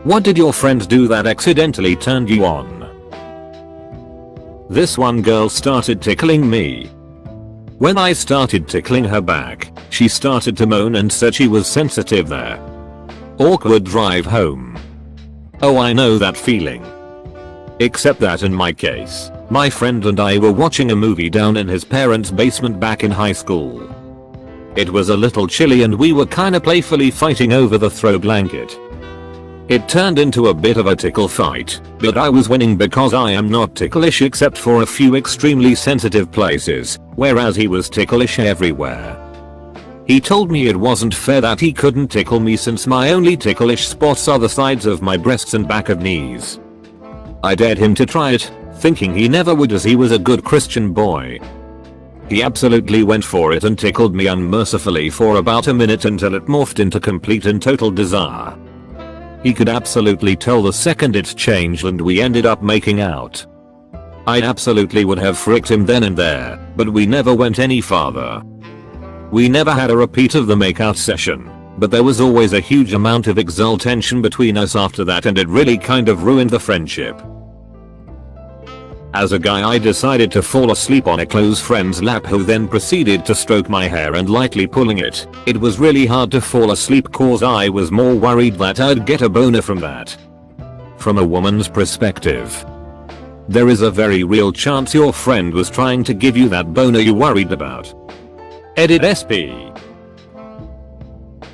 What did your friend do that accidentally turned you on? This one girl started tickling me. When I started tickling her back, she started to moan and said she was sensitive there. Awkward drive home. Oh, I know that feeling. Except that in my case, my friend and I were watching a movie down in his parents' basement back in high school. It was a little chilly and we were kinda playfully fighting over the throw blanket. It turned into a bit of a tickle fight, but I was winning because I am not ticklish except for a few extremely sensitive places, whereas he was ticklish everywhere. He told me it wasn't fair that he couldn't tickle me since my only ticklish spots are the sides of my breasts and back of knees. I dared him to try it, thinking he never would as he was a good Christian boy. He absolutely went for it and tickled me unmercifully for about a minute until it morphed into complete and total desire. He could absolutely tell the second it changed and we ended up making out. I absolutely would have fricked him then and there, but we never went any farther. We never had a repeat of the makeout session, but there was always a huge amount of exaltation between us after that and it really kind of ruined the friendship. As a guy I decided to fall asleep on a close friend's lap who then proceeded to stroke my hair and lightly pulling it. It was really hard to fall asleep cause I was more worried that I'd get a boner from that. From a woman's perspective, there is a very real chance your friend was trying to give you that boner you worried about. Edit SP.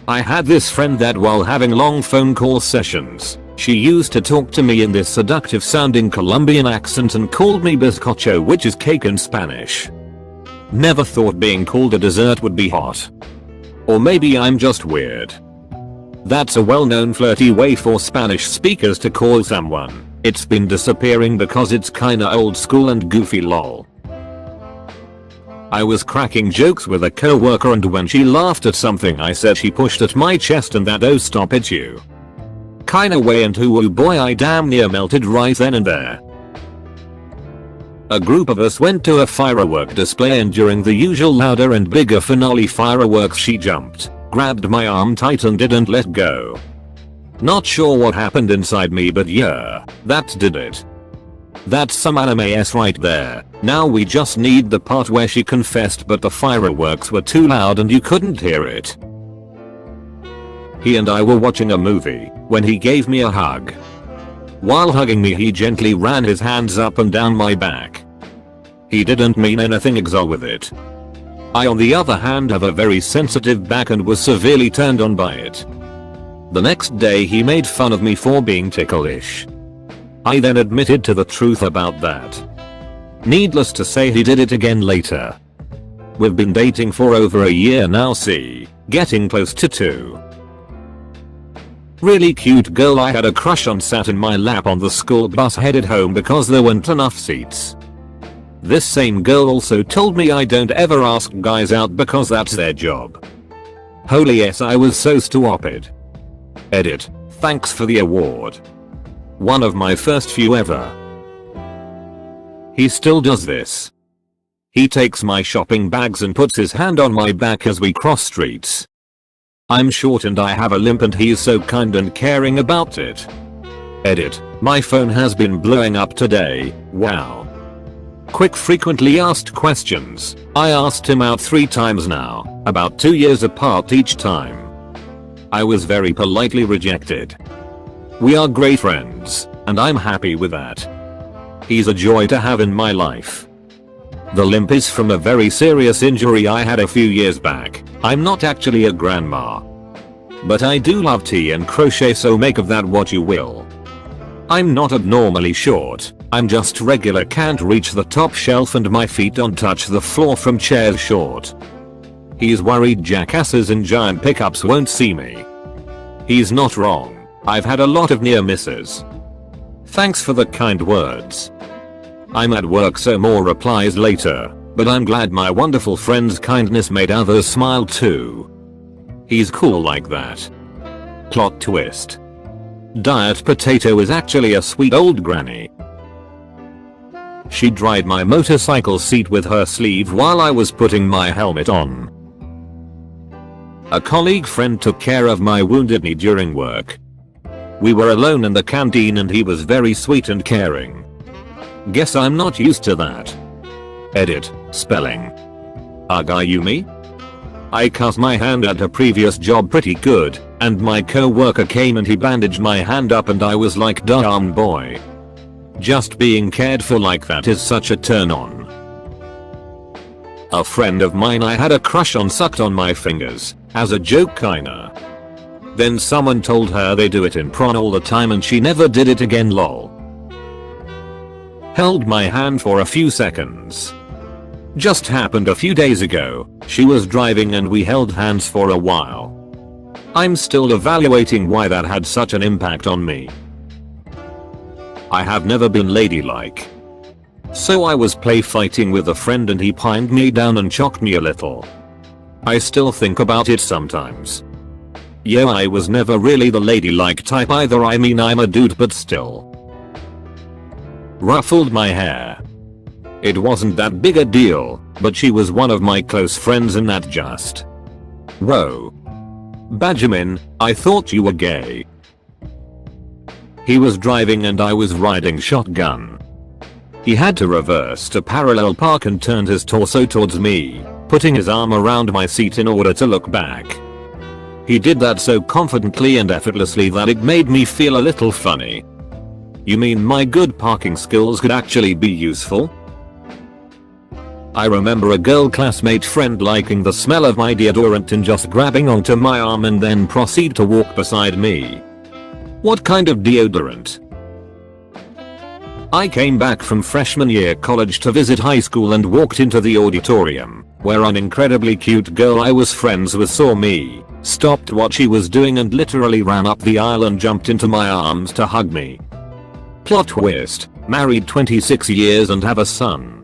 I had this friend that while having long phone call sessions, she used to talk to me in this seductive sounding Colombian accent and called me bizcocho, which is cake in Spanish. Never thought being called a dessert would be hot. Or maybe I'm just weird. That's a well-known flirty way for Spanish speakers to call someone. It's been disappearing because it's kinda old school and goofy lol. I was cracking jokes with a coworker and when she laughed at something I said she pushed at my chest and that oh stop it you kinda way and oh boy I damn near melted right then and there. A group of us went to a firework display and during the usual louder and bigger finale fireworks she jumped, grabbed my arm tight and didn't let go. Not sure what happened inside me but yeah, that did it. That's some anime s right there. Now we just need the part where she confessed but the fireworks were too loud and you couldn't hear it. He and I were watching a movie when he gave me a hug. While hugging me he gently ran his hands up and down my back. He didn't mean anything exo with it. I on the other hand have a very sensitive back and was severely turned on by it. The next day he made fun of me for being ticklish. I then admitted to the truth about that. Needless to say he did it again later. We've been dating for over a year now, see, getting close to 2. Really cute girl I had a crush on sat in my lap on the school bus headed home because there weren't enough seats. This same girl also told me I don't ever ask guys out because that's their job. Holy yes, I was so stupid. Edit. Thanks for the award. One of my first few ever. He still does this. He takes my shopping bags and puts his hand on my back as we cross streets. I'm short and I have a limp and he's so kind and caring about it. Edit. My phone has been blowing up today, wow. Quick frequently asked questions. I asked him out 3 times now, about 2 years apart each time. I was very politely rejected. We are great friends, and I'm happy with that. He's a joy to have in my life. The limp is from a very serious injury I had a few years back. I'm not actually a grandma. But I do love tea and crochet, so make of that what you will. I'm not abnormally short, I'm just regular, can't reach the top shelf and my feet don't touch the floor from chairs short. He's worried jackasses in giant pickups won't see me. He's not wrong, I've had a lot of near misses. Thanks for the kind words. I'm at work so more replies later, but I'm glad my wonderful friend's kindness made others smile too. He's cool like that. Plot twist. Diet potato is actually a sweet old granny. She dried my motorcycle seat with her sleeve while I was putting my helmet on. A colleague friend took care of my wounded knee during work. We were alone in the canteen and he was very sweet and caring. Guess I'm not used to that. Edit, spelling. Agayumi? I cut my hand at a previous job pretty good, and my co-worker came and he bandaged my hand up and I was like, damn boy. Just being cared for like that is such a turn on. A friend of mine I had a crush on sucked on my fingers, as a joke kinda. Then someone told her they do it in prom all the time and she never did it again, lol. Held my hand for a few seconds. Just happened a few days ago, she was driving and we held hands for a while. I'm still evaluating why that had such an impact on me. I have never been ladylike. So I was play fighting with a friend and he pinned me down and choked me a little. I still think about it sometimes. Yeah, I was never really the ladylike type either, I mean I'm a dude but still. Ruffled my hair. It wasn't that big a deal, but she was one of my close friends and that just. Whoa. Benjamin, I thought you were gay. He was driving and I was riding shotgun. He had to reverse to parallel park and turned his torso towards me, putting his arm around my seat in order to look back. He did that so confidently and effortlessly that it made me feel a little funny. You mean my good parking skills could actually be useful? I remember a girl classmate friend liking the smell of my deodorant and just grabbing onto my arm and then proceed to walk beside me. What kind of deodorant? I came back from freshman year college to visit high school and walked into the auditorium, where an incredibly cute girl I was friends with saw me, stopped what she was doing and literally ran up the aisle and jumped into my arms to hug me. Plot twist, married 26 years and have a son.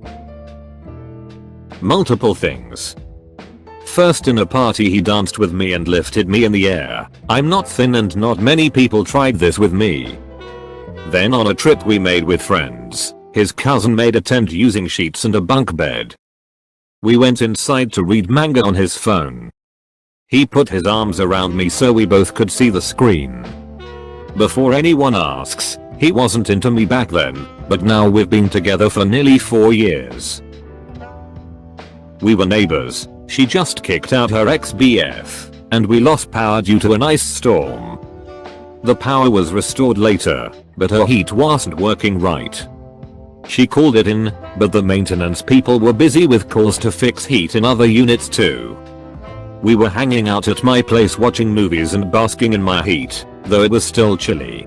Multiple things. First, in a party he danced with me and lifted me in the air. I'm not thin and not many people tried this with me. Then on a trip we made with friends, his cousin made a tent using sheets and a bunk bed. We went inside to read manga on his phone. He put his arms around me so we both could see the screen. Before anyone asks, he wasn't into me back then, but now we've been together for nearly 4 years. We were neighbors, she just kicked out her ex-BF, and we lost power due to an ice storm. The power was restored later, but her heat wasn't working right. She called it in, but the maintenance people were busy with calls to fix heat in other units too. We were hanging out at my place watching movies and basking in my heat, though it was still chilly.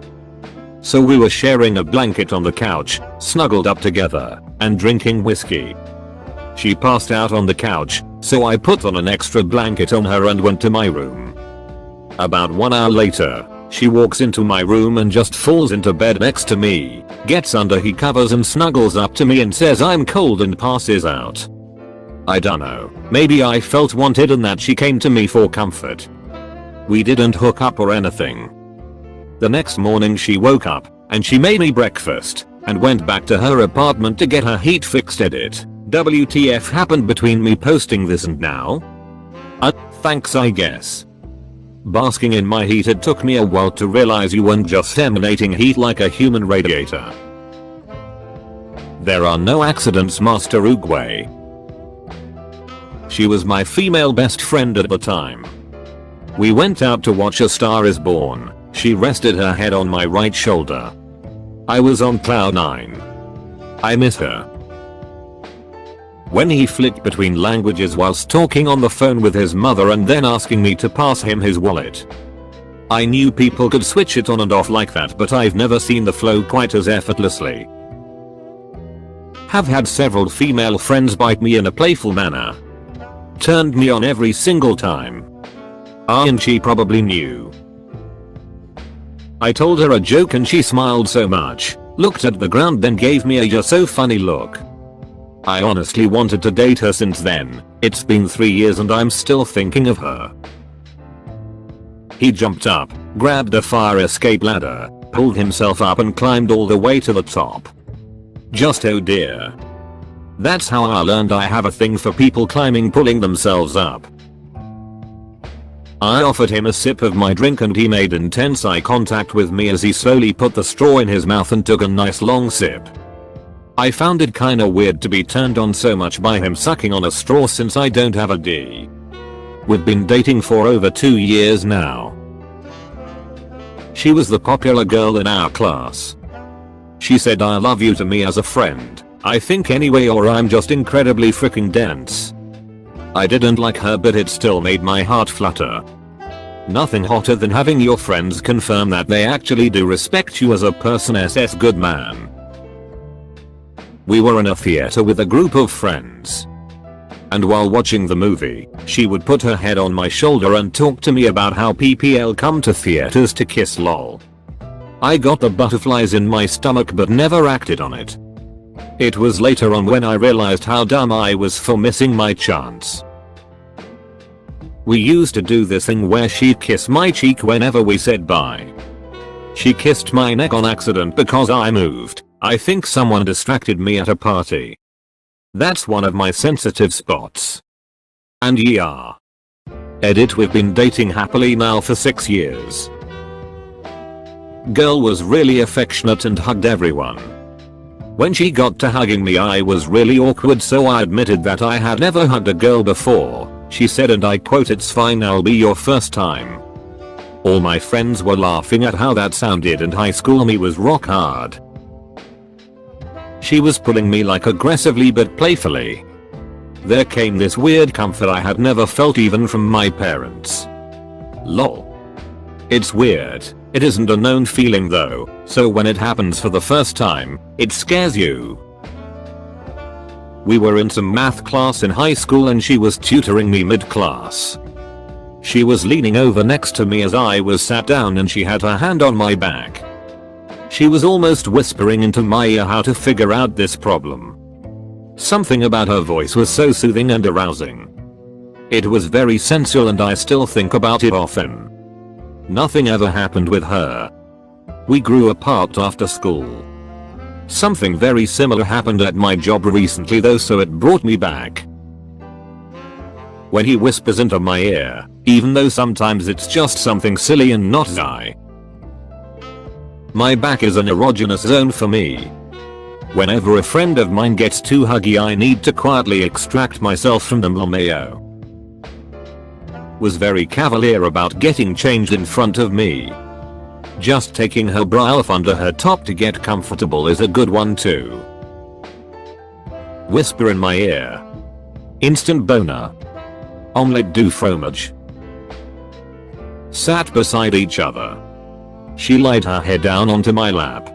So we were sharing a blanket on the couch, snuggled up together, and drinking whiskey. She passed out on the couch, so I put on an extra blanket on her and went to my room. About 1 hour later, she walks into my room and just falls into bed next to me, gets under he covers and snuggles up to me and says I'm cold and passes out. I dunno, maybe I felt wanted and that she came to me for comfort. We didn't hook up or anything. The next morning she woke up, and she made me breakfast, and went back to her apartment to get her heat fixed. Edit. WTF happened between me posting this and now? Thanks I guess. Basking in my heat, it took me a while to realize you weren't just emanating heat like a human radiator. There are no accidents, Master Uguay. She was my female best friend at the time. We went out to watch A Star Is Born. She rested her head on my right shoulder. I was on cloud 9. I miss her. When he flipped between languages whilst talking on the phone with his mother and then asking me to pass him his wallet. I knew people could switch it on and off like that, but I've never seen the flow quite as effortlessly. Have had several female friends bite me in a playful manner. Turned me on every single time. And she probably knew. I told her a joke and she smiled so much, looked at the ground, then gave me a "you're so funny" look. I honestly wanted to date her since then. It's been 3 years and I'm still thinking of her. He jumped up, grabbed a fire escape ladder, pulled himself up and climbed all the way to the top. Just oh dear. That's how I learned I have a thing for people climbing, pulling themselves up. I offered him a sip of my drink and he made intense eye contact with me as he slowly put the straw in his mouth and took a nice long sip. I found it kinda weird to be turned on so much by him sucking on a straw since I don't have a D. We've been dating for over 2 years now. She was the popular girl in our class. She said I love you to me as a friend, I think anyway, or I'm just incredibly freaking dense. I didn't like her, but it still made my heart flutter. Nothing hotter than having your friends confirm that they actually do respect you as a person. SS good man. We were in a theater with a group of friends. And while watching the movie, she would put her head on my shoulder and talk to me about how PPL come to theaters to kiss lol. I got the butterflies in my stomach but never acted on it. It was later on when I realized how dumb I was for missing my chance. We used to do this thing where she'd kiss my cheek whenever we said bye. She kissed my neck on accident because I moved. I think someone distracted me at a party. That's one of my sensitive spots. And yeah. Edit, we've been dating happily now for 6 years. Girl was really affectionate and hugged everyone. When she got to hugging me I was really awkward, so I admitted that I had never hugged a girl before. She said, and I quote, "It's fine, I'll be your first time." All my friends were laughing at how that sounded, and high school me was rock hard. She was pulling me like aggressively but playfully. There came this weird comfort I had never felt even from my parents. Lol. It's weird. It isn't a known feeling though, so when it happens for the first time, it scares you. We were in some math class in high school and she was tutoring me mid-class. She was leaning over next to me as I was sat down and she had her hand on my back. She was almost whispering into my ear how to figure out this problem. Something about her voice was so soothing and arousing. It was very sensual and I still think about it often. Nothing ever happened with her. We grew apart after school. Something very similar happened at my job recently though, so it brought me back. When he whispers into my ear, even though sometimes it's just something silly and not I. My back is an erogenous zone for me. Whenever a friend of mine gets too huggy I need to quietly extract myself from them. LMAO. Was very cavalier about getting changed in front of me. Just taking her bra off under her top to get comfortable is a good one too. Whisper in my ear. Instant boner. Omelette du fromage. Sat beside each other. She laid her head down onto my lap.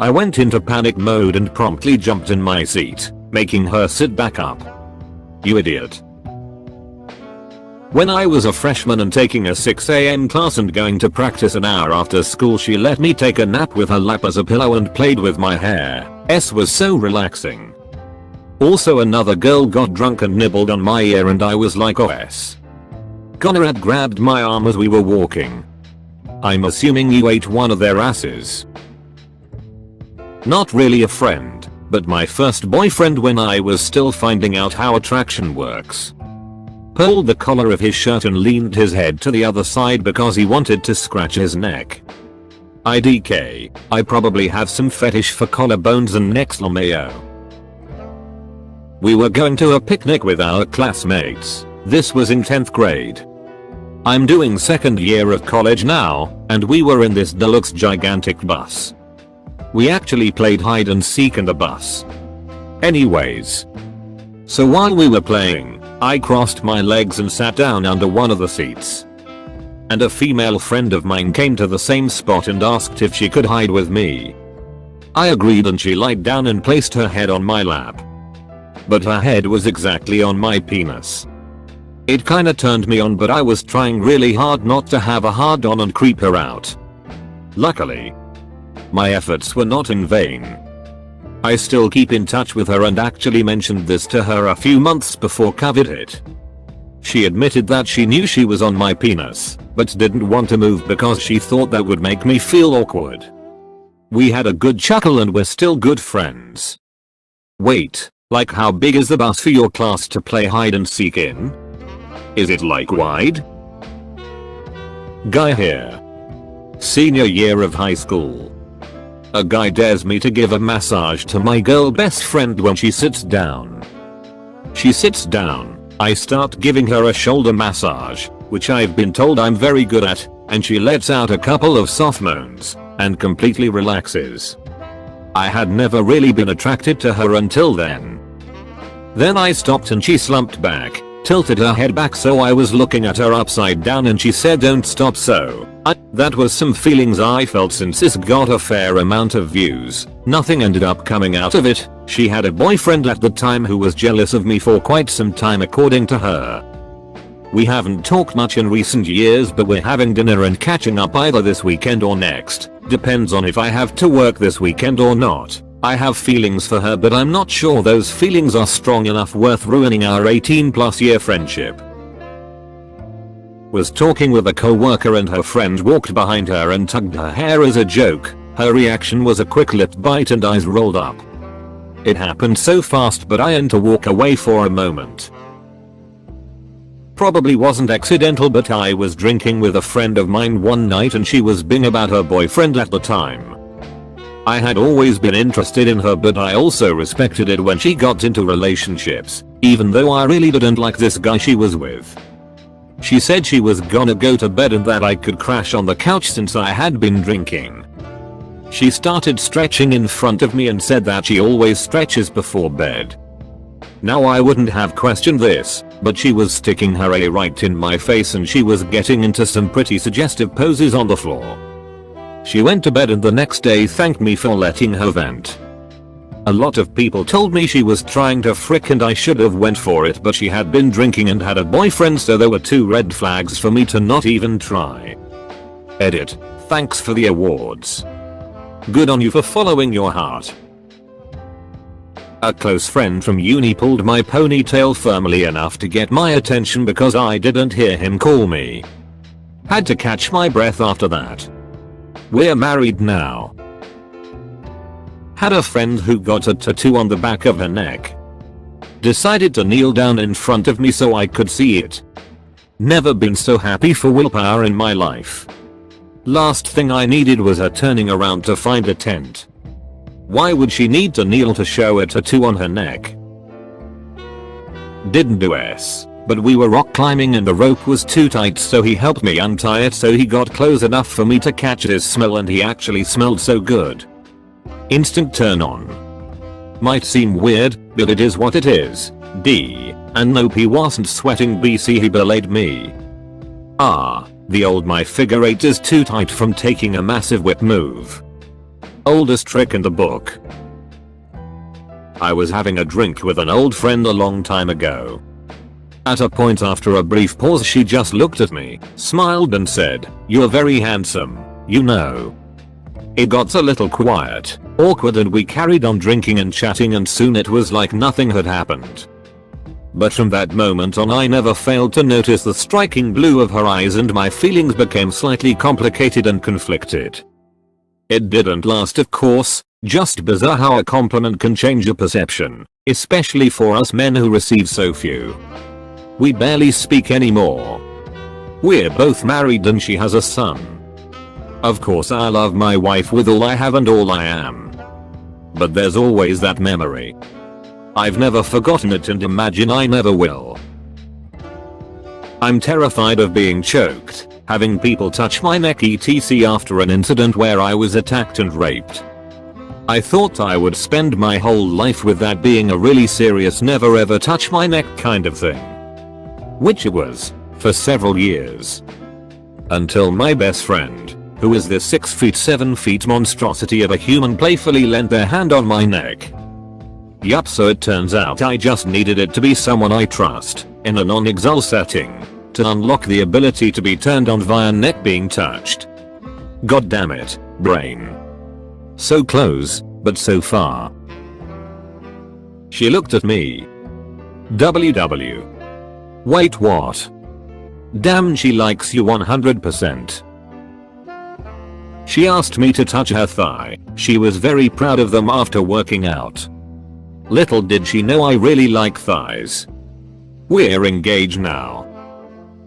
I went into panic mode and promptly jumped in my seat, making her sit back up. You idiot. When I was a freshman and taking a 6 AM class and going to practice an hour after school, she let me take a nap with her lap as a pillow and played with my hair. Was so relaxing. Also another girl got drunk and nibbled on my ear and I was like, OS. Conrad grabbed my arm as we were walking. I'm assuming you ate one of their asses. Not really a friend, but my first boyfriend when I was still finding out how attraction works. Pulled the collar of his shirt and leaned his head to the other side because he wanted to scratch his neck. IDK, I probably have some fetish for collarbones and necks. LMAO. We were going to a picnic with our classmates. This was in 10th grade. I'm doing second year of college now, and we were in this deluxe gigantic bus. We actually played hide and seek in the bus. Anyways. So while we were playing, I crossed my legs and sat down under one of the seats. And a female friend of mine came to the same spot and asked if she could hide with me. I agreed and she lied down and placed her head on my lap. But her head was exactly on my penis. It kinda turned me on, but I was trying really hard not to have a hard on and creep her out. Luckily, my efforts were not in vain. I still keep in touch with her and actually mentioned this to her a few months before COVID hit. She admitted that she knew she was on my penis, but didn't want to move because she thought that would make me feel awkward. We had a good chuckle and we're still good friends. Wait, like how big is the bus for your class to play hide and seek in? Is it like wide? Guy here. Senior year of high school. A guy dares me to give a massage to my girl best friend when she sits down. She sits down, I start giving her a shoulder massage, which I've been told I'm very good at, and she lets out a couple of soft moans, and completely relaxes. I had never really been attracted to her until then. Then I stopped and she slumped back, tilted her head back so I was looking at her upside down, and she said don't stop, so that was some feelings I felt since this got a fair amount of views. Nothing ended up coming out of it. She had a boyfriend at the time who was jealous of me for quite some time according to her. We haven't talked much in recent years, but we're having dinner and catching up either this weekend or next. Depends on if I have to work this weekend or not. I have feelings for her, but I'm not sure those feelings are strong enough worth ruining our 18+ year friendship. Was talking with a co-worker and her friend walked behind her and tugged her hair as a joke. Her reaction was a quick lip bite and eyes rolled up. It happened so fast, but I had to walk away for a moment. Probably wasn't accidental, but I was drinking with a friend of mine one night and she was being about her boyfriend at the time. I had always been interested in her, but I also respected it when she got into relationships, even though I really didn't like this guy she was with. She said she was gonna go to bed and that I could crash on the couch since I had been drinking. She started stretching in front of me and said that she always stretches before bed. Now I wouldn't have questioned this, but she was sticking her A right in my face and she was getting into some pretty suggestive poses on the floor. She went to bed and the next day thanked me for letting her vent. A lot of people told me she was trying to frick and I should have went for it, but she had been drinking and had a boyfriend, so there were 2 red flags for me to not even try. Edit. Thanks for the awards. Good on you for following your heart. A close friend from uni pulled my ponytail firmly enough to get my attention because I didn't hear him call me. Had to catch my breath after that. We're married now. Had a friend who got a tattoo on the back of her neck. Decided to kneel down in front of me so I could see it. Never been so happy for willpower in my life. Last thing I needed was her turning around to find a tent. Why would she need to kneel to show a tattoo on her neck? Didn't do S. But we were rock climbing and the rope was too tight, so he helped me untie it so he got close enough for me to catch his smell, and he actually smelled so good. Instant turn on. Might seem weird, but it is what it is. D. And nope, he wasn't sweating. BC, he belayed me. The old my figure 8 is too tight from taking a massive whip move. Oldest trick in the book. I was having a drink with an old friend a long time ago. At a point after a brief pause she just looked at me, smiled and said, "You're very handsome, you know." It got a little quiet, awkward, and we carried on drinking and chatting, and soon it was like nothing had happened. But from that moment on I never failed to notice the striking blue of her eyes, and my feelings became slightly complicated and conflicted. It didn't last, of course, just bizarre how a compliment can change your perception, especially for us men who receive so few. We barely speak anymore. We're both married and she has a son. Of course I love my wife with all I have and all I am. But there's always that memory. I've never forgotten it and imagine I never will. I'm terrified of being choked, having people touch my neck etc. after an incident where I was attacked and raped. I thought I would spend my whole life with that being a really serious never ever touch my neck kind of thing. Which it was, for several years. Until my best friend, who is this 6 feet 7 feet monstrosity of a human, playfully lent their hand on my neck. Yup, so it turns out I just needed it to be someone I trust, in a non-exul setting, to unlock the ability to be turned on via neck being touched. God damn it, brain. So close, but so far. She looked at me. WW. Wait, what? Damn, she likes you 100%. She asked me to touch her thigh. She was very proud of them after working out. Little did she know I really like thighs. We're engaged now.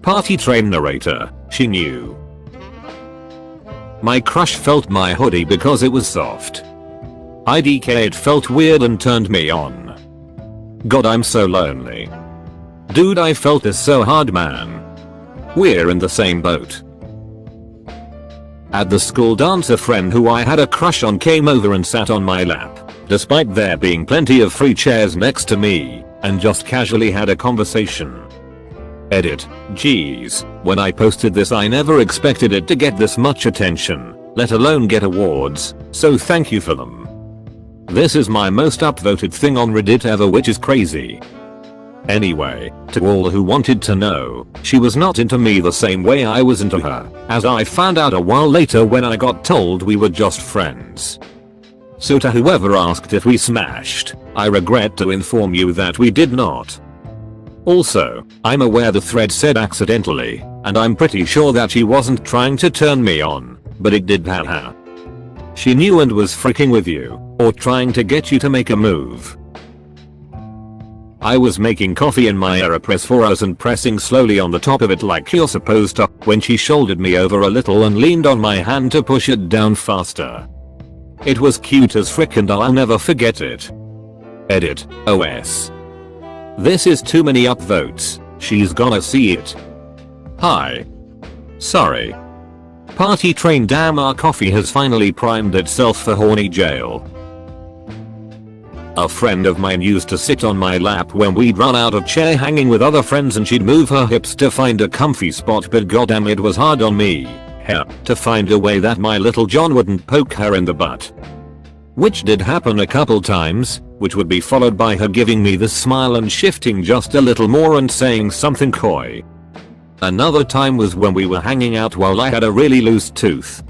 Party train narrator, she knew. My crush felt my hoodie because it was soft. IDK, it felt weird and turned me on. God, I'm so lonely. Dude, I felt this so hard, man. We're in the same boat. At the school dance, a friend who I had a crush on came over and sat on my lap, despite there being plenty of free chairs next to me, and just casually had a conversation. Edit. Geez, when I posted this I never expected it to get this much attention, let alone get awards, so thank you for them. This is my most upvoted thing on Reddit ever, which is crazy. Anyway, to all who wanted to know, she was not into me the same way I was into her, as I found out a while later when I got told we were just friends. So to whoever asked if we smashed, I regret to inform you that we did not. Also, I'm aware the thread said accidentally, and I'm pretty sure that she wasn't trying to turn me on, but it did, haha. She knew and was freaking with you, or trying to get you to make a move. I was making coffee in my AeroPress for us and pressing slowly on the top of it like you're supposed to, when she shouldered me over a little and leaned on my hand to push it down faster. It was cute as frick and I'll never forget it. Edit. OS. This is too many upvotes, she's gonna see it. Hi. Sorry. Party train, damn, our coffee has finally primed itself for horny jail. A friend of mine used to sit on my lap when we'd run out of chair hanging with other friends and she'd move her hips to find a comfy spot, but goddamn it was hard on me, to find a way that my little John wouldn't poke her in the butt. Which did happen a couple times, which would be followed by her giving me the smile and shifting just a little more and saying something coy. Another time was when we were hanging out while I had a really loose tooth.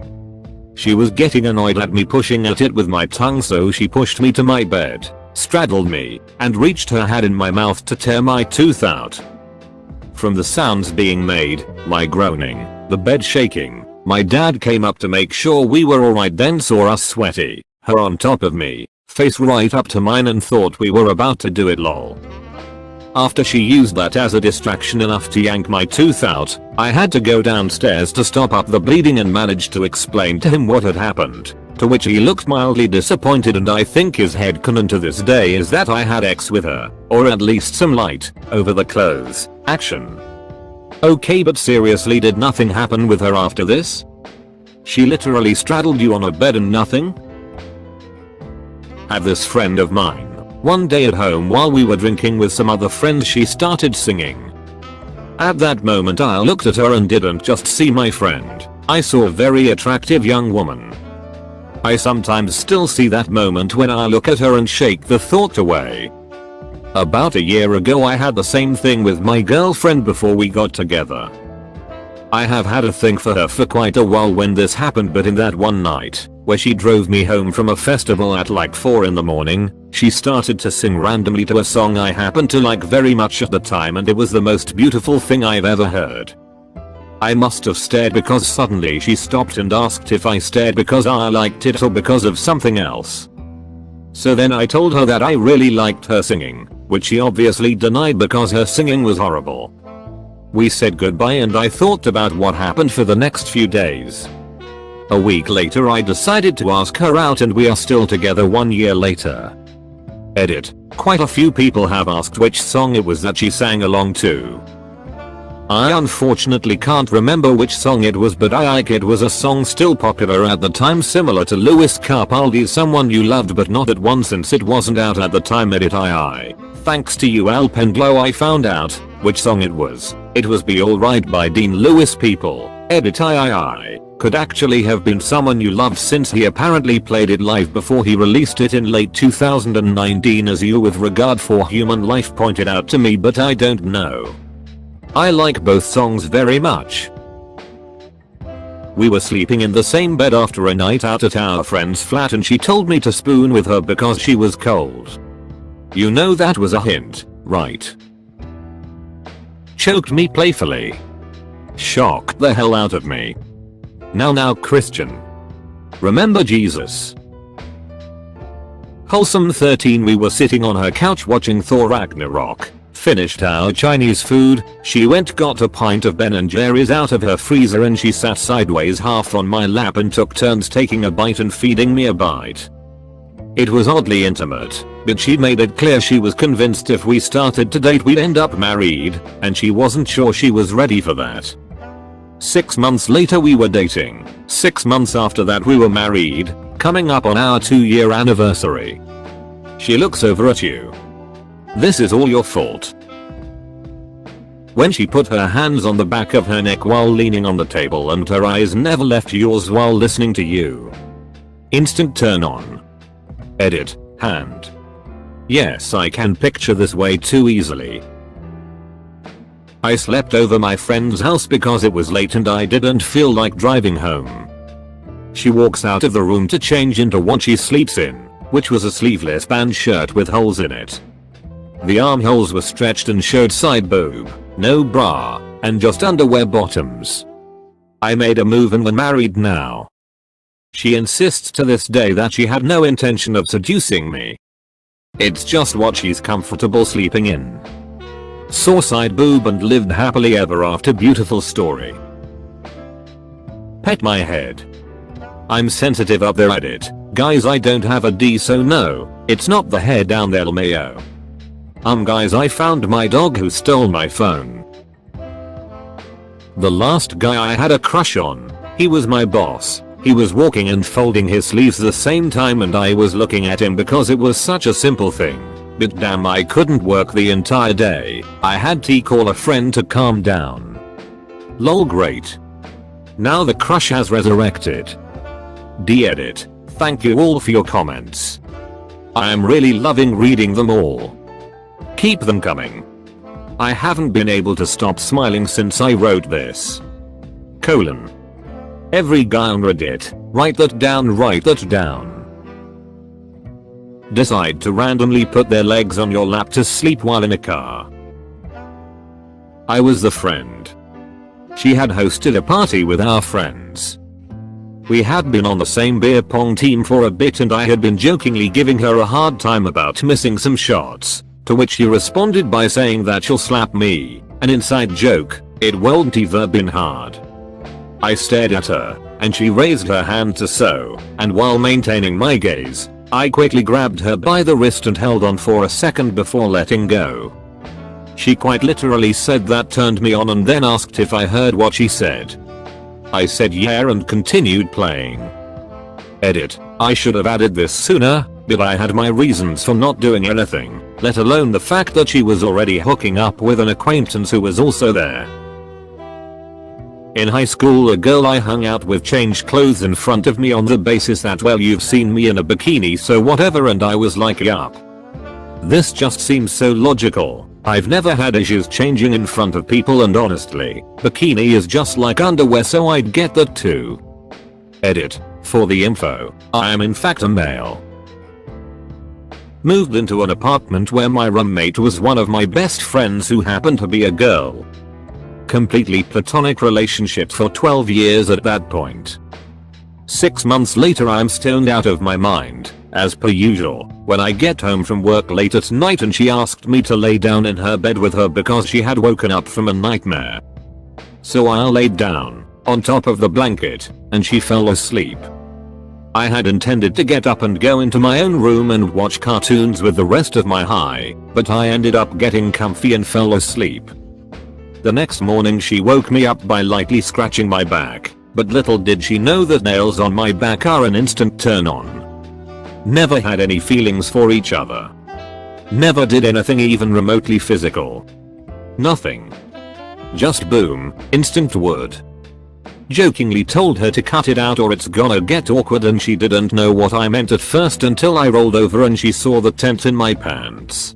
She was getting annoyed at me pushing at it with my tongue, so she pushed me to my bed, straddled me, and reached her hand in my mouth to tear my tooth out. From the sounds being made, my groaning, the bed shaking, my dad came up to make sure we were alright, then saw us sweaty, her on top of me, face right up to mine, and thought we were about to do it, lol. After she used that as a distraction enough to yank my tooth out, I had to go downstairs to stop up the bleeding and managed to explain to him what had happened, to which he looked mildly disappointed, and I think his headcanon to this day is that I had sex with her, or at least some light, over the clothes, action. Okay, but seriously, did nothing happen with her after this? She literally straddled you on a bed and nothing? Had this friend of mine. One day at home while we were drinking with some other friends, she started singing. At that moment I looked at her and didn't just see my friend, I saw a very attractive young woman. I sometimes still see that moment when I look at her and shake the thought away. About a year ago I had the same thing with my girlfriend before we got together. I have had a thing for her for quite a while when this happened, but in that one night, where she drove me home from a festival at like 4 in the morning, she started to sing randomly to a song I happened to like very much at the time, and it was the most beautiful thing I've ever heard. I must have stared because suddenly she stopped and asked if I stared because I liked it or because of something else. So then I told her that I really liked her singing, which she obviously denied because her singing was horrible. We said goodbye and I thought about what happened for the next few days. A week later I decided to ask her out and we are still together 1 year later. Edit. Quite a few people have asked which song it was that she sang along to. I unfortunately can't remember which song it was, but it was a song still popular at the time, similar to Lewis Capaldi's Someone You Loved But Not At Once, since it wasn't out at the time. Edit. Thanks to you Alpenglow I found out which song it was. It was Be Alright by Dean Lewis. People. Edit. Could actually have been Someone You Loved, since he apparently played it live before he released it in late 2019, as you with regard for human life pointed out to me, but I don't know. I like both songs very much. We were sleeping in the same bed after a night out at our friend's flat and she told me to spoon with her because she was cold. You know that was a hint, right? Choked me playfully. Shocked the hell out of me. Now Christian. Remember Jesus. Wholesome 13. We were sitting on her couch watching Thor Ragnarok. Finished our Chinese food, she got a pint of Ben & Jerry's out of her freezer and she sat sideways half on my lap and took turns taking a bite and feeding me a bite. It was oddly intimate, but she made it clear she was convinced if we started to date we'd end up married, and she wasn't sure she was ready for that. 6 months later we were dating. 6 months after that we were married, coming up on our 2-year anniversary. She looks over at you. This is all your fault. When she put her hands on the back of her neck while leaning on the table and her eyes never left yours while listening to you. Instant turn on. Edit, hand. Yes, I can picture this way too easily. I slept over my friend's house because it was late and I didn't feel like driving home. She walks out of the room to change into what she sleeps in, which was a sleeveless band shirt with holes in it. The armholes were stretched and showed side boob, no bra, and just underwear bottoms. I made a move and we're married now. She insists to this day that she had no intention of seducing me. It's just what she's comfortable sleeping in. Saw side boob and lived happily ever after. Beautiful story. Pet my head. I'm sensitive up there. Edit. Guys, I don't have a D, so no, it's not the hair down there, LMAO. Guys, I found my dog who stole my phone. The last guy I had a crush on, he was my boss. He was walking and folding his sleeves the same time and I was looking at him because it was such a simple thing. But damn, I couldn't work the entire day. I had to call a friend to calm down. Lol, great. Now the crush has resurrected. De-edit. Thank you all for your comments. I am really loving reading them all. Keep them coming. I haven't been able to stop smiling since I wrote this. Colon. Every guy on Reddit, write that down, write that down. Decide to randomly put their legs on your lap to sleep while in a car. I was the friend. She had hosted a party with our friends. We had been on the same beer pong team for a bit and I had been jokingly giving her a hard time about missing some shots. To which she responded by saying that she'll slap me, an inside joke, it won't ever been hard. I stared at her, and she raised her hand to so, and while maintaining my gaze, I quickly grabbed her by the wrist and held on for a second before letting go. She quite literally said that turned me on and then asked if I heard what she said. I said yeah and continued playing. Edit. I should have added this sooner, but I had my reasons for not doing anything, let alone the fact that she was already hooking up with an acquaintance who was also there. In high school, a girl I hung out with changed clothes in front of me on the basis that, well, you've seen me in a bikini so whatever, and I was like, yup. This just seems so logical. I've never had issues changing in front of people and honestly, bikini is just like underwear, so I'd get that too. Edit. For the info, I am in fact a male. Moved into an apartment where my roommate was one of my best friends who happened to be a girl. Completely platonic relationship for 12 years at that point. 6 months later I'm stoned out of my mind, as per usual, when I get home from work late at night and she asked me to lay down in her bed with her because she had woken up from a nightmare. So I laid down, on top of the blanket, and she fell asleep. I had intended to get up and go into my own room and watch cartoons with the rest of my high, but I ended up getting comfy and fell asleep. The next morning she woke me up by lightly scratching my back, but little did she know that nails on my back are an instant turn on. Never had any feelings for each other. Never did anything even remotely physical. Nothing. Just boom, instant wood. Jokingly told her to cut it out or it's gonna get awkward, and she didn't know what I meant at first until I rolled over and she saw the tent in my pants.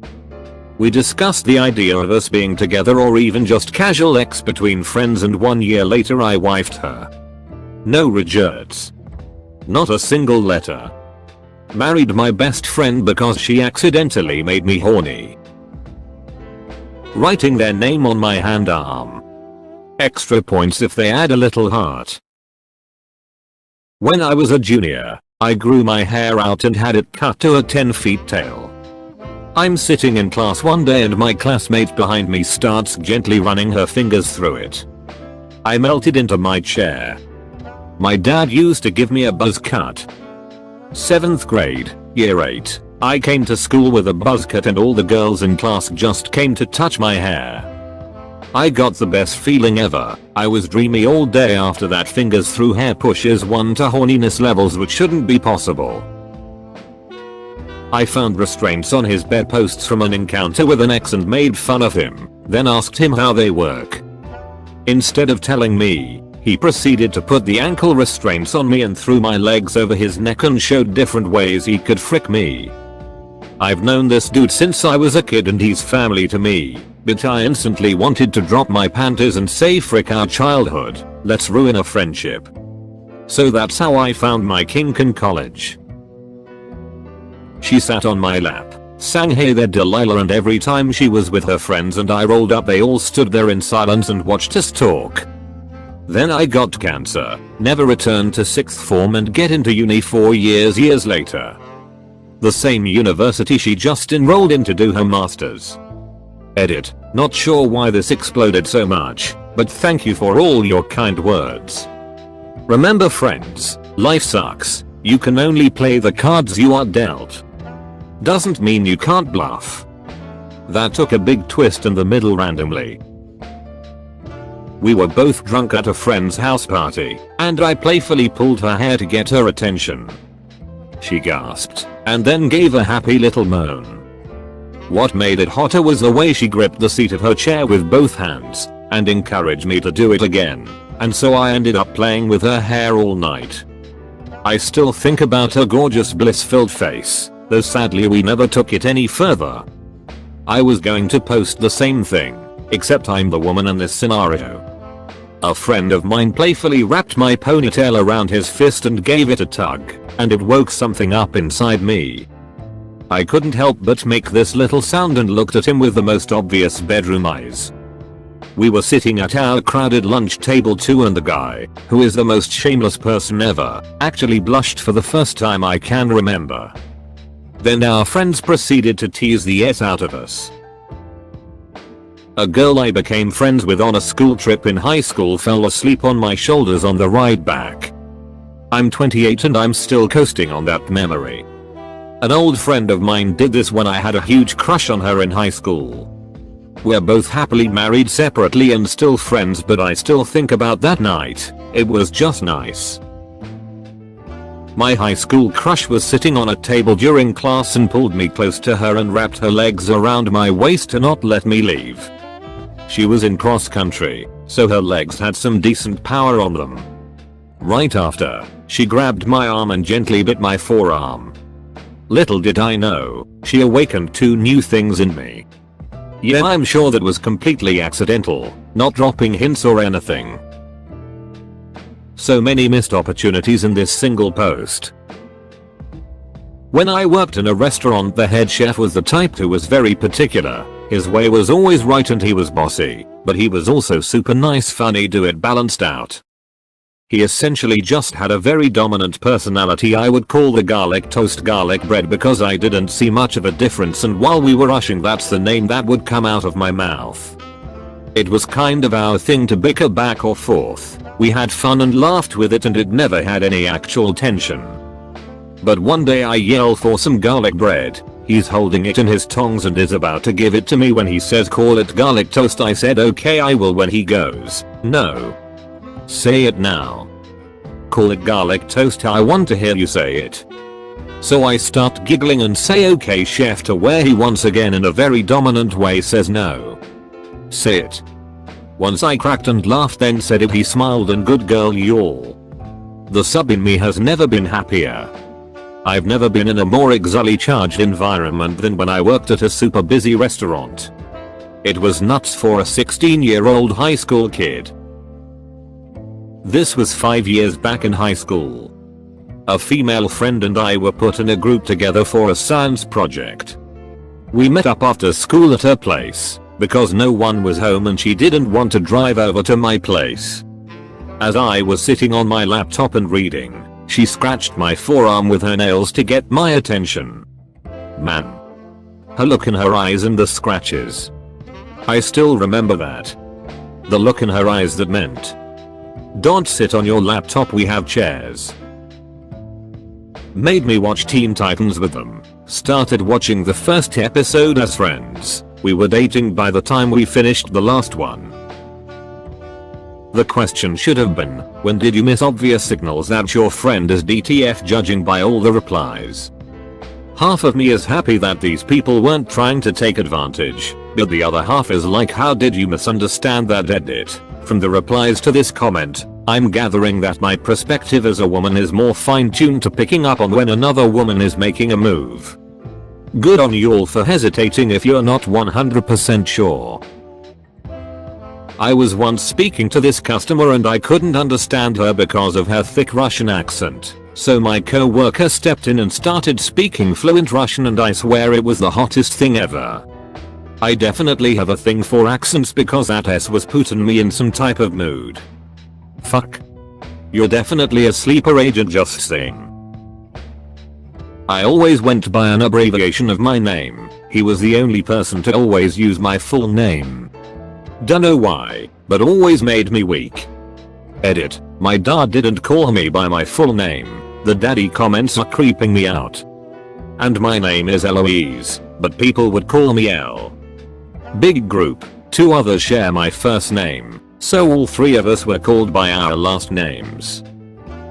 We discussed the idea of us being together or even just casual sex between friends, and 1 year later I wifed her. No regrets. Not a single letter. Married my best friend because she accidentally made me horny. Writing their name on my hand arm. Extra points if they add a little heart. When I was a junior, I grew my hair out and had it cut to a 10 feet tail. I'm sitting in class one day and my classmate behind me starts gently running her fingers through it. I melted into my chair. My dad used to give me a buzz cut. 7th grade, year 8. I came to school with a buzz cut and all the girls in class just came to touch my hair. I got the best feeling ever. I was dreamy all day after that. Fingers through hair pushes one to horniness levels which shouldn't be possible. I found restraints on his bedposts from an encounter with an ex and made fun of him, then asked him how they work. Instead of telling me, he proceeded to put the ankle restraints on me and threw my legs over his neck and showed different ways he could frick me. I've known this dude since I was a kid and he's family to me, but I instantly wanted to drop my panties and say frick our childhood, let's ruin a friendship. So that's how I found my kink in college. She sat on my lap, sang Hey There Delilah, and every time she was with her friends and I rolled up they all stood there in silence and watched us talk. Then I got cancer, never returned to 6th form and get into uni 4 years later. The same university she just enrolled in to do her masters. Edit, not sure why this exploded so much, but thank you for all your kind words. Remember friends, life sucks, you can only play the cards you are dealt. Doesn't mean you can't bluff. That took a big twist in the middle randomly. We were both drunk at a friend's house party, and I playfully pulled her hair to get her attention. She gasped, and then gave a happy little moan. What made it hotter was the way she gripped the seat of her chair with both hands, and encouraged me to do it again, and so I ended up playing with her hair all night. I still think about her gorgeous bliss-filled face, though sadly we never took it any further. I was going to post the same thing, except I'm the woman in this scenario. A friend of mine playfully wrapped my ponytail around his fist and gave it a tug, and it woke something up inside me. I couldn't help but make this little sound and looked at him with the most obvious bedroom eyes. We were sitting at our crowded lunch table too, and the guy, who is the most shameless person ever, actually blushed for the first time I can remember. Then our friends proceeded to tease the S out of us. A girl I became friends with on a school trip in high school fell asleep on my shoulders on the ride back. I'm 28 and I'm still coasting on that memory. An old friend of mine did this when I had a huge crush on her in high school. We're both happily married separately and still friends, but I still think about that night. It was just nice. My high school crush was sitting on a table during class and pulled me close to her and wrapped her legs around my waist to not let me leave. She was in cross country, so her legs had some decent power on them. Right after, she grabbed my arm and gently bit my forearm. Little did I know, she awakened 2 new things in me. Yeah, I'm sure that was completely accidental, not dropping hints or anything. So many missed opportunities in this single post. When I worked in a restaurant, the head chef was the type who was very particular. His way was always right and he was bossy, but he was also super nice, funny, do it balanced out. He essentially just had a very dominant personality. I would call the garlic toast garlic bread because I didn't see much of a difference, and while we were rushing, that's the name that would come out of my mouth. It was kind of our thing to bicker back or forth. We had fun and laughed with it and it never had any actual tension. But one day I yell for some garlic bread. He's holding it in his tongs and is about to give it to me when he says call it garlic toast. I said okay I will. When he goes, no. Say it now. Call it garlic toast. I want to hear you say it. So I start giggling and say okay chef, to where he once again in a very dominant way says no. Say it. Once I cracked and laughed, then said it. He smiled and good girl y'all. The sub in me has never been happier. I've never been in a more exully charged environment than when I worked at a super busy restaurant. It was nuts for a 16-year-old high school kid. This was 5 years back in high school. A female friend and I were put in a group together for a science project. We met up after school at her place, because no one was home and she didn't want to drive over to my place. As I was sitting on my laptop and reading, she scratched my forearm with her nails to get my attention. Man. Her look in her eyes and the scratches. I still remember that. The look in her eyes that meant, "Don't sit on your laptop, we have chairs." Made me watch Teen Titans with them. Started watching the first episode as friends. We were dating by the time we finished the last one. The question should have been, when did you miss obvious signals that your friend is DTF, judging by all the replies? Half of me is happy that these people weren't trying to take advantage, but the other half is like, how did you misunderstand that edit? From the replies to this comment, I'm gathering that my perspective as a woman is more fine-tuned to picking up on when another woman is making a move. Good on you all for hesitating if you're not 100% sure. I was once speaking to this customer and I couldn't understand her because of her thick Russian accent. So my co-worker stepped in and started speaking fluent Russian, and I swear it was the hottest thing ever. I definitely have a thing for accents because that S was putting me in some type of mood. Fuck. You're definitely a sleeper agent, just saying. I always went by an abbreviation of my name. He was the only person to always use my full name. Dunno why, but always made me weak. Edit. My dad didn't call me by my full name. The daddy comments are creeping me out. And my name is Eloise, but people would call me L. Big group. 2 others share my first name, so all 3 of us were called by our last names.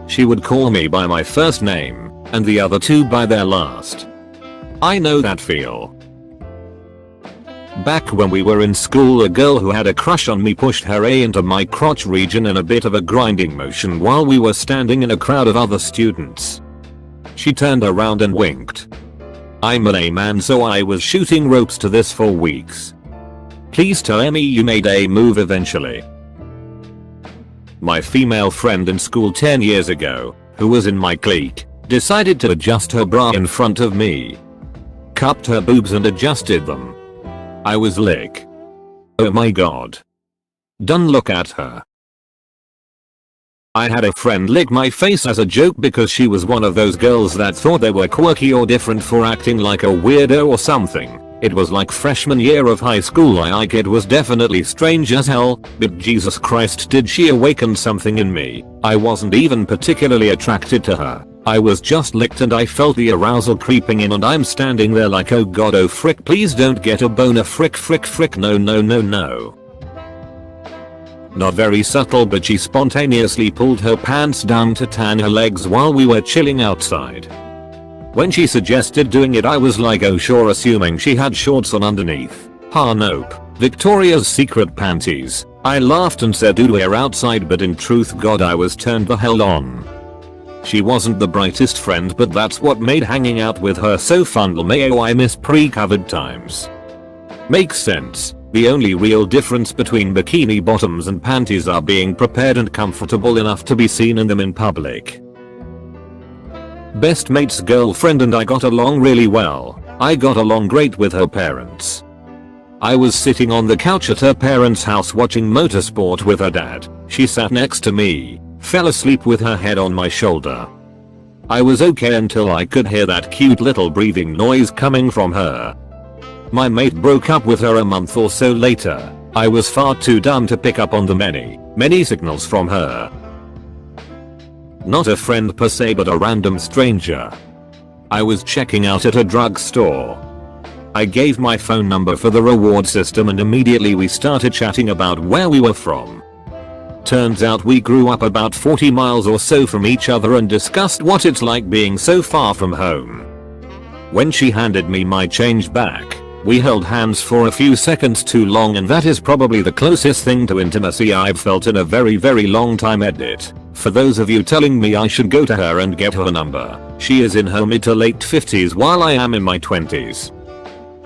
She would call me by my first name, and the other 2 by their last. I know that feel. Back when we were in school, a girl who had a crush on me pushed her A into my crotch region in a bit of a grinding motion while we were standing in a crowd of other students. She turned around and winked. I'm an A man, so I was shooting ropes to this for weeks. Please tell Emmy you made a move eventually. My female friend in school 10 years ago, who was in my clique, decided to adjust her bra in front of me. Cupped her boobs and adjusted them. I was like, oh my god. Don't look at her. I had a friend lick my face as a joke because she was one of those girls that thought they were quirky or different for acting like a weirdo or something. It was like freshman year of high school. It was definitely strange as hell, but Jesus Christ, did she awaken something in me. I wasn't even particularly attracted to her. I was just licked and I felt the arousal creeping in, and I'm standing there like, oh god, oh frick, please don't get a boner, frick frick frick, no no no no. Not very subtle, but she spontaneously pulled her pants down to tan her legs while we were chilling outside. When she suggested doing it, I was like, oh sure, assuming she had shorts on underneath. Ha nope. Victoria's Secret panties. I laughed and said, dude, we're outside, but in truth, god, I was turned the hell on. She wasn't the brightest friend, but that's what made hanging out with her so fun. Mayo, I miss pre-COVID times. Makes sense. The only real difference between bikini bottoms and panties are being prepared and comfortable enough to be seen in them in public. Best mate's girlfriend and I got along really well. I got along great with her parents. I was sitting on the couch at her parents' house watching motorsport with her dad. She sat next to me, fell asleep with her head on my shoulder. I was okay until I could hear that cute little breathing noise coming from her. My mate broke up with her a month or so later. I was far too dumb to pick up on the many signals from her. Not a friend per se, but a random stranger. I was checking out at a drugstore. I gave my phone number for the reward system and immediately we started chatting about where we were from. Turns out we grew up about 40 miles or so from each other and discussed what it's like being so far from home. When she handed me my change back, we held hands for a few seconds too long, and that is probably the closest thing to intimacy I've felt in a very long time. Edit. For those of you telling me I should go to her and get her number, she is in her mid to late 50s while I am in my 20s.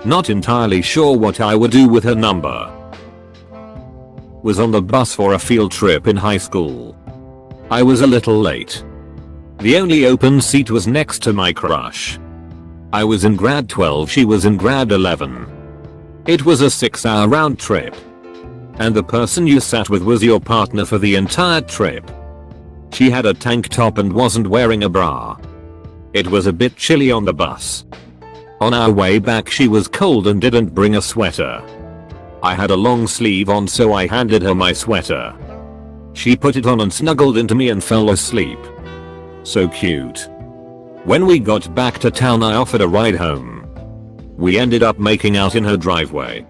Not entirely sure what I would do with her number. Was on the bus for a field trip in high school. I was a little late. The only open seat was next to my crush. I was in grad 12, she was in grad 11. It was a 6-hour round trip. And the person you sat with was your partner for the entire trip. She had a tank top and wasn't wearing a bra. It was a bit chilly on the bus. On our way back she was cold and didn't bring a sweater. I had a long sleeve on, so I handed her my sweater. She put it on and snuggled into me and fell asleep. So cute. When we got back to town I offered a ride home. We ended up making out in her driveway.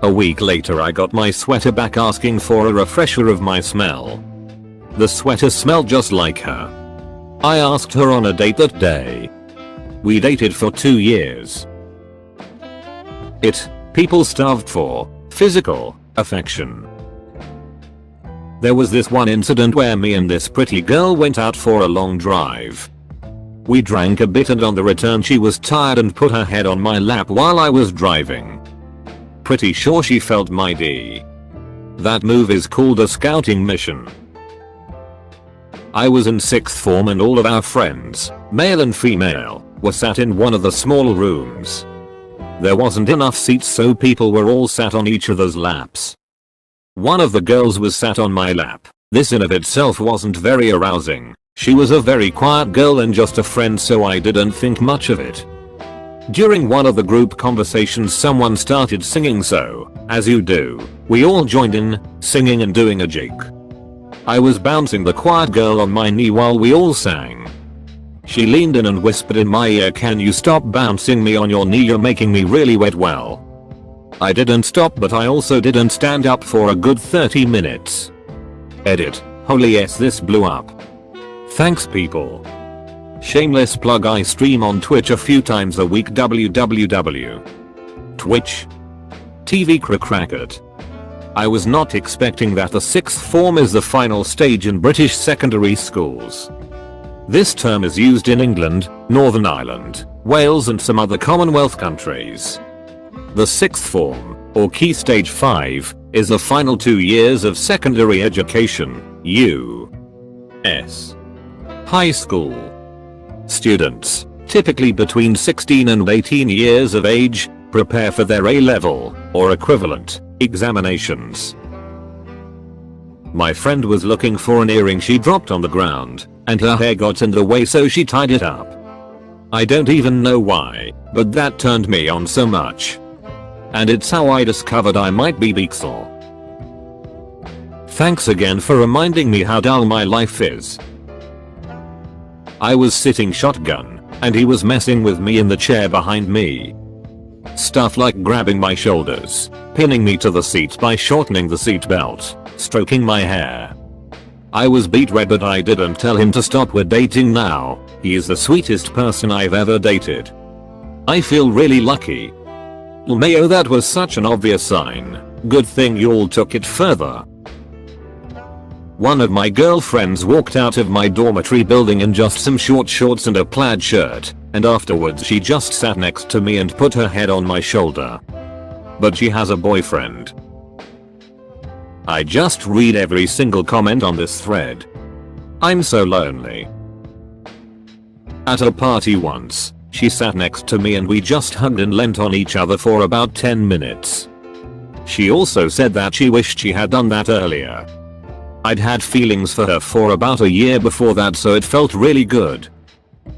A week later I got my sweater back asking for a refresher of my smell. The sweater smelled just like her. I asked her on a date that day. We dated for 2 years. People starved for physical affection. There was this one incident where me and this pretty girl went out for a long drive. We drank a bit and on the return she was tired and put her head on my lap while I was driving. Pretty sure she felt my D. That move is called a scouting mission. I was in 6th form and all of our friends, male and female, were sat in one of the small rooms. There wasn't enough seats so people were all sat on each other's laps. One of the girls was sat on my lap. This in of itself wasn't very arousing. She was a very quiet girl and just a friend, so I didn't think much of it. During one of the group conversations someone started singing, so, as you do, we all joined in, singing and doing a jig. I was bouncing the quiet girl on my knee while we all sang. She leaned in and whispered in my ear, "Can you stop bouncing me on your knee, you're making me really wet." Well, I didn't stop, but I also didn't stand up for a good 30 minutes. Edit. Holy yes, this blew up. Thanks people. Shameless plug, I stream on Twitch a few times a week. www. Twitch. TV rAskReddit. I was not expecting that the 6th form is the final stage in British secondary schools. This term is used in England, Northern Ireland, Wales and some other Commonwealth countries. The 6th form, or Key Stage 5, is the final 2 years of secondary education, U.S. high school. Students, typically between 16 and 18 years of age, prepare for their A-level, or equivalent, examinations. My friend was looking for an earring she dropped on the ground, and her hair got in the way so she tied it up. I don't even know why, but that turned me on so much. And it's how I discovered I might be Beaksel. Thanks again for reminding me how dull my life is. I was sitting shotgun, and he was messing with me in the chair behind me. Stuff like grabbing my shoulders, pinning me to the seat by shortening the seat belt, stroking my hair. I was beat red, but I didn't tell him to stop. We're dating now. He is the sweetest person I've ever dated. I feel really lucky. Mayo, that was such an obvious sign. Good thing you all took it further. One of my girlfriends walked out of my dormitory building in just some short shorts and a plaid shirt, and afterwards she just sat next to me and put her head on my shoulder. But she has a boyfriend. I just read every single comment on this thread. I'm so lonely. At a party once, she sat next to me and we just hugged and leant on each other for about 10 minutes. She also said that she wished she had done that earlier. I'd had feelings for her for about a year before that, so it felt really good.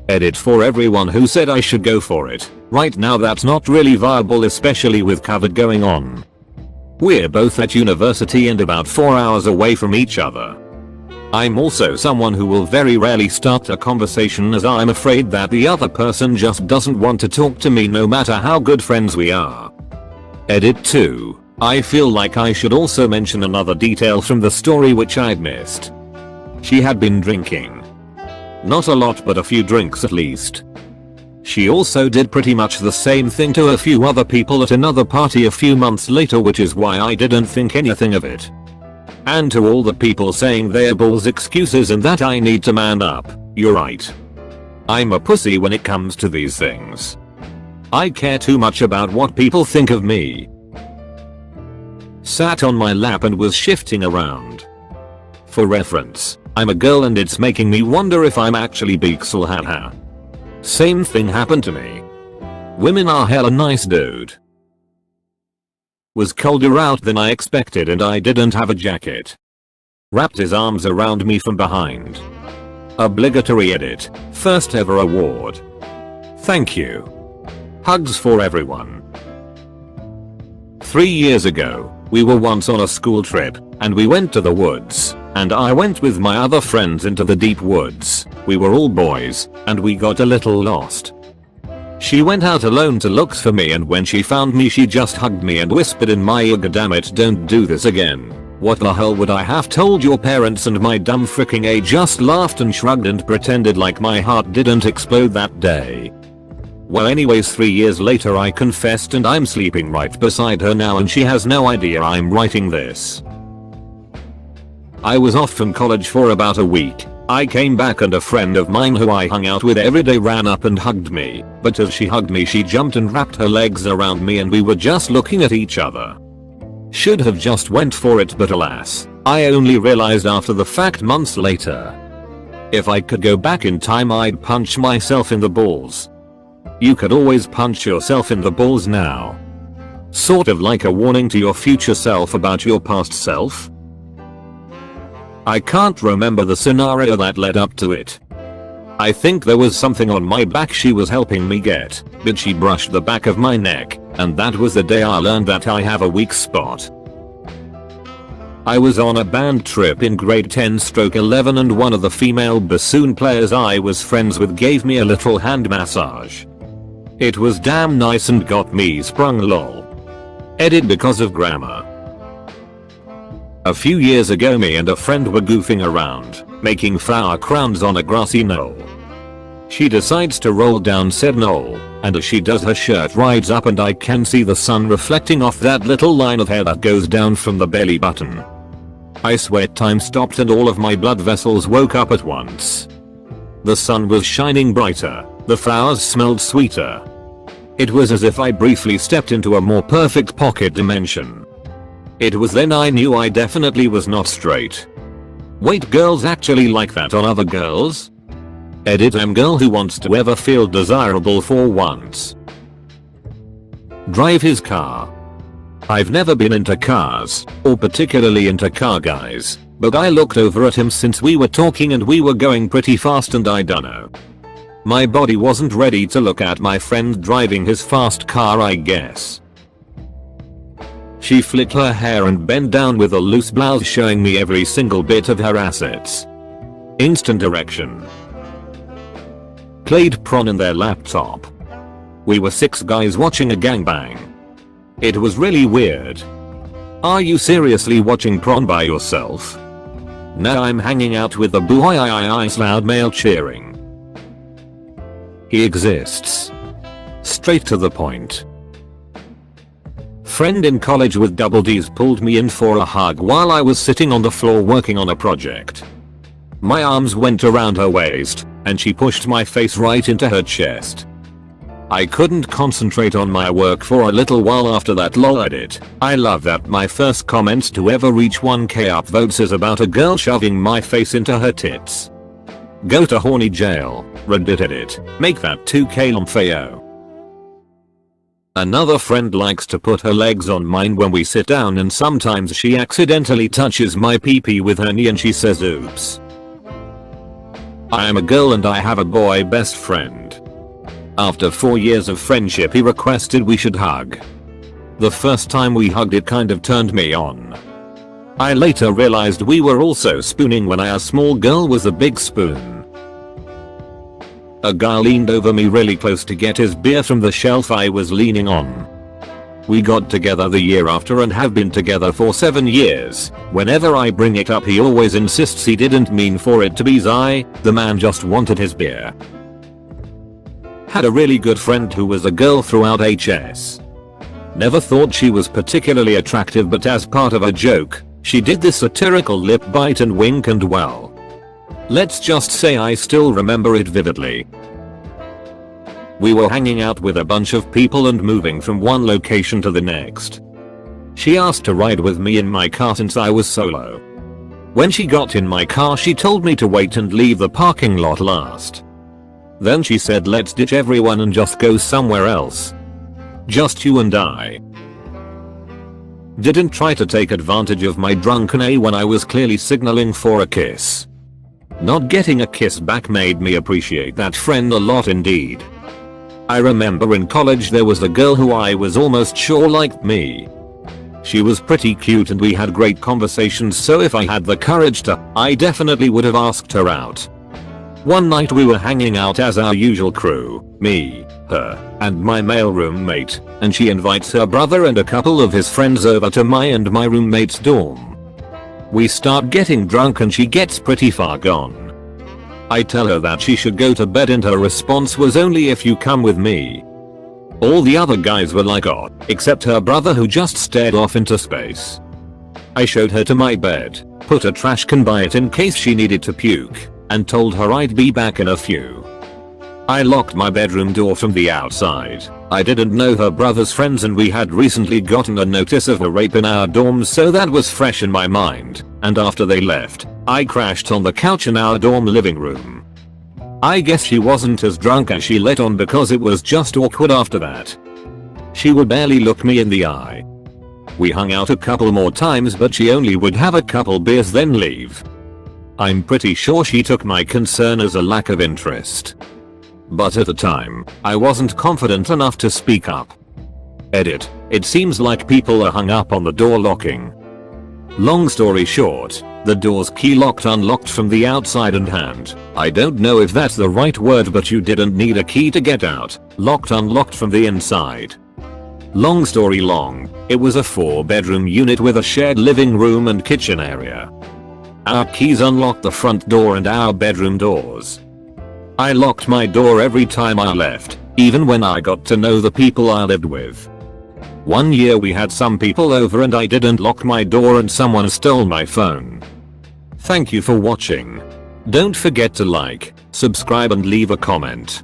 Edit. For everyone who said I should go for it, right now that's not really viable, especially with COVID going on. We're both at university and about 4 hours away from each other. I'm also someone who will very rarely start a conversation, as I'm afraid that the other person just doesn't want to talk to me no matter how good friends we are. Edit 2. I feel like I should also mention another detail from the story which I'd missed. She had been drinking. Not a lot, but a few drinks at least. She also did pretty much the same thing to a few other people at another party a few months later, which is why I didn't think anything of it. And to all the people saying they're balls excuses and that I need to man up, you're right. I'm a pussy when it comes to these things. I care too much about what people think of me. Sat on my lap and was shifting around. For reference, I'm a girl and it's making me wonder if I'm actually Beaksel, haha. Same thing happened to me. Women are hella nice, dude. Was colder out than I expected and I didn't have a jacket. Wrapped his arms around me from behind. Obligatory edit. First ever award. Thank you. Hugs for everyone. 3 years ago, we were once on a school trip, and we went to the woods, and I went with my other friends into the deep woods. We were all boys, and we got a little lost. She went out alone to look for me, and when she found me she just hugged me and whispered in my ear, "Dammit, don't do this again. What the hell would I have told your parents?" And my dumb freaking A just laughed and shrugged and pretended like my heart didn't explode that day. Well, anyways, 3 years later I confessed, and I'm sleeping right beside her now, and she has no idea I'm writing this. I was off from college for about a week. I came back and a friend of mine who I hung out with every day ran up and hugged me, but as she hugged me she jumped and wrapped her legs around me, and we were just looking at each other. Should have just went for it, but alas, I only realized after the fact months later. If I could go back in time I'd punch myself in the balls. You could always punch yourself in the balls now. Sort of like a warning to your future self about your past self. I can't remember the scenario that led up to it. I think there was something on my back she was helping me get, but she brushed the back of my neck, and that was the day I learned that I have a weak spot. I was on a band trip in grade 10/11, and one of the female bassoon players I was friends with gave me a little hand massage. It was damn nice and got me sprung, lol. Edit because of grammar. A few years ago me and a friend were goofing around, making flower crowns on a grassy knoll. She decides to roll down said knoll, and as she does her shirt rides up and I can see the sun reflecting off that little line of hair that goes down from the belly button. I swear time stopped and all of my blood vessels woke up at once. The sun was shining brighter, the flowers smelled sweeter. It was as if I briefly stepped into a more perfect pocket dimension. It was then I knew I definitely was not straight. Wait, girls actually like that on other girls? Edit, I'm girl who wants to ever feel desirable for once. Drive his car. I've never been into cars, or particularly into car guys, but I looked over at him since we were talking and we were going pretty fast, and I dunno. My body wasn't ready to look at my friend driving his fast car, I guess. She flicked her hair and bent down with a loose blouse showing me every single bit of her assets. Instant erection. Played prawn in their laptop. We were 6 guys watching a gangbang. It was really weird. Are you seriously watching prawn by yourself? Now I'm hanging out with the boy loud male cheering. He exists. Straight to the point. Friend in college with double D's pulled me in for a hug while I was sitting on the floor working on a project. My arms went around her waist, and she pushed my face right into her chest. I couldn't concentrate on my work for a little while after that, lol. Edit. I love that my first comment to ever reach 1k upvotes is about a girl shoving my face into her tits. Go to horny jail, Reddit. Edit. Make that 2k lomfeo. Another friend likes to put her legs on mine when we sit down, and sometimes she accidentally touches my pee-pee with her knee and she says oops. I am a girl and I have a boy best friend. After 4 years of friendship he requested we should hug. The first time we hugged it kind of turned me on. I later realized we were also spooning when a small girl was a big spoon. A guy leaned over me really close to get his beer from the shelf I was leaning on. We got together the year after and have been together for 7 years. Whenever I bring it up he always insists he didn't mean for it to be Zai, the man just wanted his beer. Had a really good friend who was a girl throughout HS. Never thought she was particularly attractive, but as part of a joke, she did this satirical lip bite and wink, and well, let's just say I still remember it vividly. We were hanging out with a bunch of people and moving from one location to the next. She asked to ride with me in my car since I was solo. When she got in my car she told me to wait and leave the parking lot last. Then she said let's ditch everyone and just go somewhere else. Just you and I. Didn't try to take advantage of my drunken A when I was clearly signaling for a kiss. Not getting a kiss back made me appreciate that friend a lot indeed. I remember in college there was a girl who I was almost sure liked me. She was pretty cute and we had great conversations, so if I had the courage to, I definitely would have asked her out. One night we were hanging out as our usual crew, me, her, and my male roommate, and she invites her brother and a couple of his friends over to my and my roommate's dorm. We start getting drunk and she gets pretty far gone. I tell her that she should go to bed and her response was only if you come with me. All the other guys were like oh, except her brother who just stared off into space. I showed her to my bed, put a trash can by it in case she needed to puke, and told her I'd be back in a few. I locked my bedroom door from the outside. I didn't know her brother's friends and we had recently gotten a notice of a rape in our dorm, so that was fresh in my mind, and after they left, I crashed on the couch in our dorm living room. I guess she wasn't as drunk as she let on because it was just awkward after that. She would barely look me in the eye. We hung out a couple more times but she only would have a couple beers then leave. I'm pretty sure she took my concern as a lack of interest. But at the time, I wasn't confident enough to speak up. Edit. It seems like people are hung up on the door locking. Long story short, the door's key locked unlocked from the outside and hand. I don't know if that's the right word, but you didn't need a key to get out. Locked unlocked from the inside. Long story long, it was a 4-bedroom unit with a shared living room and kitchen area. Our keys unlocked the front door and our bedroom doors. I locked my door every time I left, even when I got to know the people I lived with. One year we had some people over and I didn't lock my door and someone stole my phone. Thank you for watching. Don't forget to like, subscribe and leave a comment.